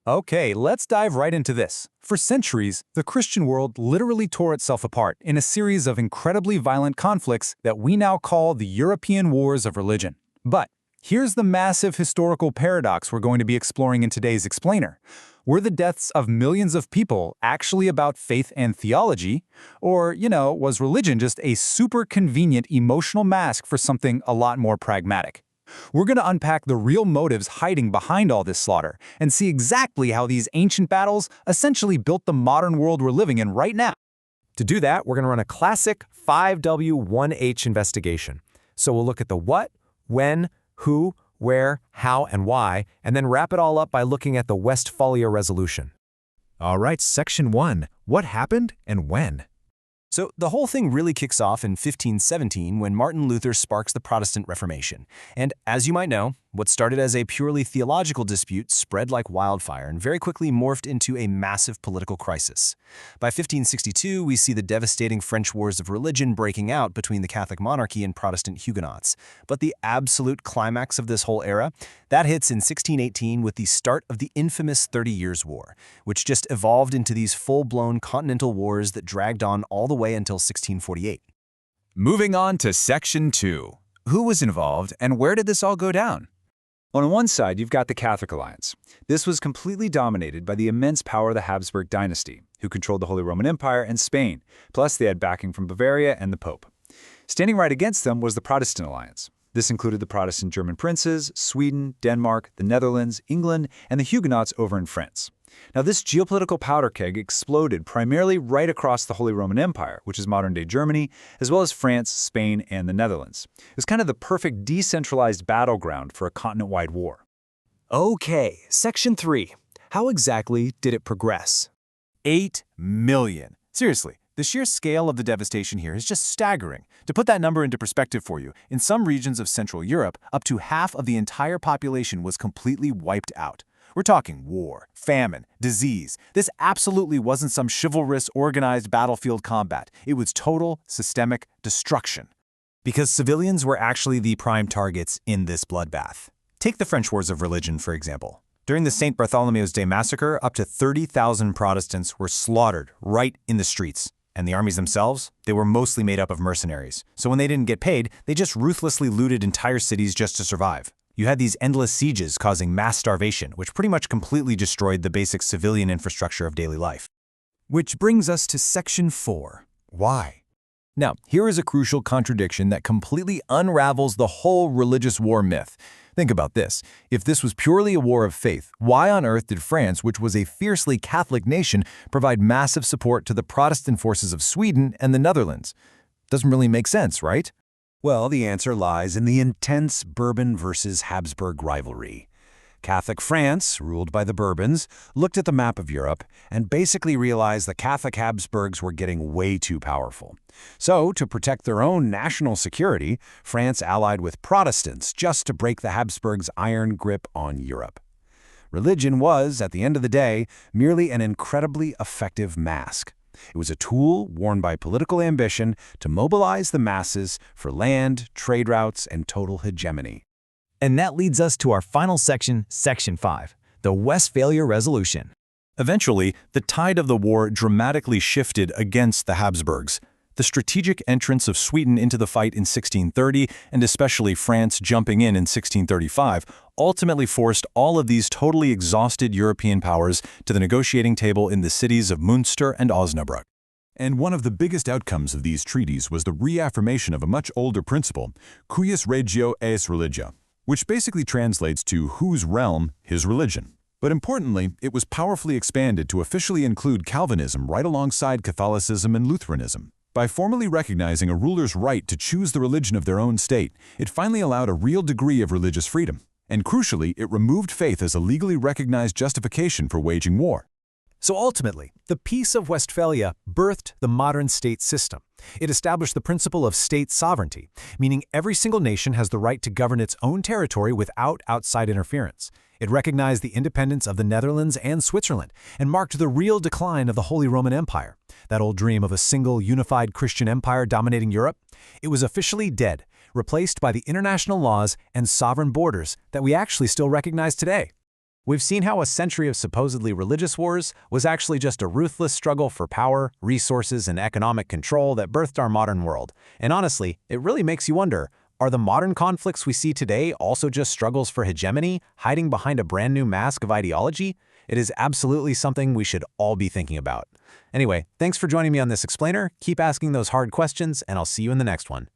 Okay, let's dive right into this. For centuries, the Christian world literally tore itself apart in a series of incredibly violent conflicts that we now call the European Wars of Religion. But here's the massive historical paradox we're going to be exploring in today's explainer. Were the deaths of millions of people actually about faith and theology? Or, was religion just a super convenient emotional mask for something a lot more pragmatic? We're going to unpack the real motives hiding behind all this slaughter and see exactly how these ancient battles essentially built the modern world we're living in right now. To do that, we're going to run a classic 5W1H investigation. So we'll look at the what, when, who, where, how, and why, and then wrap it all up by looking at the Westphalia Resolution. All right, Section 1. What happened and when? So the whole thing really kicks off in 1517 when Martin Luther sparks the Protestant Reformation. And as you might know, what started as a purely theological dispute spread like wildfire and very quickly morphed into a massive political crisis. By 1562, we see the devastating French Wars of Religion breaking out between the Catholic monarchy and Protestant Huguenots. But the absolute climax of this whole era, that hits in 1618 with the start of the infamous 30 Years' War, which just evolved into these full-blown continental wars that dragged on all the way until 1648. Moving on to Section 2. Who was involved and where did this all go down? On one side, you've got the Catholic Alliance. This was completely dominated by the immense power of the Habsburg dynasty, who controlled the Holy Roman Empire and Spain, plus they had backing from Bavaria and the Pope. Standing right against them was the Protestant Alliance. This included the Protestant German princes, Sweden, Denmark, the Netherlands, England, and the Huguenots over in France. Now, this geopolitical powder keg exploded primarily right across the Holy Roman Empire, which is modern-day Germany, as well as France, Spain, and the Netherlands. It was kind of the perfect decentralized battleground for a continent-wide war. Okay, Section 3. How exactly did it progress? 8 million. Seriously, the sheer scale of the devastation here is just staggering. To put that number into perspective for you, in some regions of Central Europe, up to half of the entire population was completely wiped out. We're talking war, famine, disease. This absolutely wasn't some chivalrous, organized battlefield combat. It was total, systemic destruction. Because civilians were actually the prime targets in this bloodbath. Take the French Wars of Religion, for example. During the St. Bartholomew's Day massacre, up to 30,000 Protestants were slaughtered right in the streets. And the armies themselves, they were mostly made up of mercenaries. So when they didn't get paid, they just ruthlessly looted entire cities just to survive. You had these endless sieges causing mass starvation, which pretty much completely destroyed the basic civilian infrastructure of daily life. Which brings us to Section 4. Why? Now, here is a crucial contradiction that completely unravels the whole religious war myth. Think about this. If this was purely a war of faith, why on earth did France, which was a fiercely Catholic nation, provide massive support to the Protestant forces of Sweden and the Netherlands? Doesn't really make sense, right? Well, the answer lies in the intense Bourbon versus Habsburg rivalry. Catholic France, ruled by the Bourbons, looked at the map of Europe and basically realized the Catholic Habsburgs were getting way too powerful. So, to protect their own national security, France allied with Protestants just to break the Habsburgs' iron grip on Europe. Religion was, at the end of the day, merely an incredibly effective mask. It was a tool worn by political ambition to mobilize the masses for land, trade routes, and total hegemony. And that leads us to our final section, Section 5, the Westphalia Resolution. Eventually, the tide of the war dramatically shifted against the Habsburgs. The strategic entrance of Sweden into the fight in 1630, and especially France jumping in 1635, ultimately forced all of these totally exhausted European powers to the negotiating table in the cities of Münster and Osnabrück. And one of the biggest outcomes of these treaties was the reaffirmation of a much older principle, cuius regio esse religia, which basically translates to whose realm, his religion. But importantly, it was powerfully expanded to officially include Calvinism right alongside Catholicism and Lutheranism. By formally recognizing a ruler's right to choose the religion of their own state, it finally allowed a real degree of religious freedom. And crucially, it removed faith as a legally recognized justification for waging war. So ultimately, the Peace of Westphalia birthed the modern state system. It established the principle of state sovereignty, meaning every single nation has the right to govern its own territory without outside interference. It recognized the independence of the Netherlands and Switzerland and marked the real decline of the Holy Roman Empire. That old dream of a single, unified Christian empire dominating Europe, it was officially dead, replaced by the international laws and sovereign borders that we actually still recognize today. We've seen how a century of supposedly religious wars was actually just a ruthless struggle for power, resources, and economic control that birthed our modern world. And honestly, it really makes you wonder, are the modern conflicts we see today also just struggles for hegemony, hiding behind a brand new mask of ideology? It is absolutely something we should all be thinking about. Anyway, thanks for joining me on this explainer. Keep asking those hard questions, and I'll see you in the next one.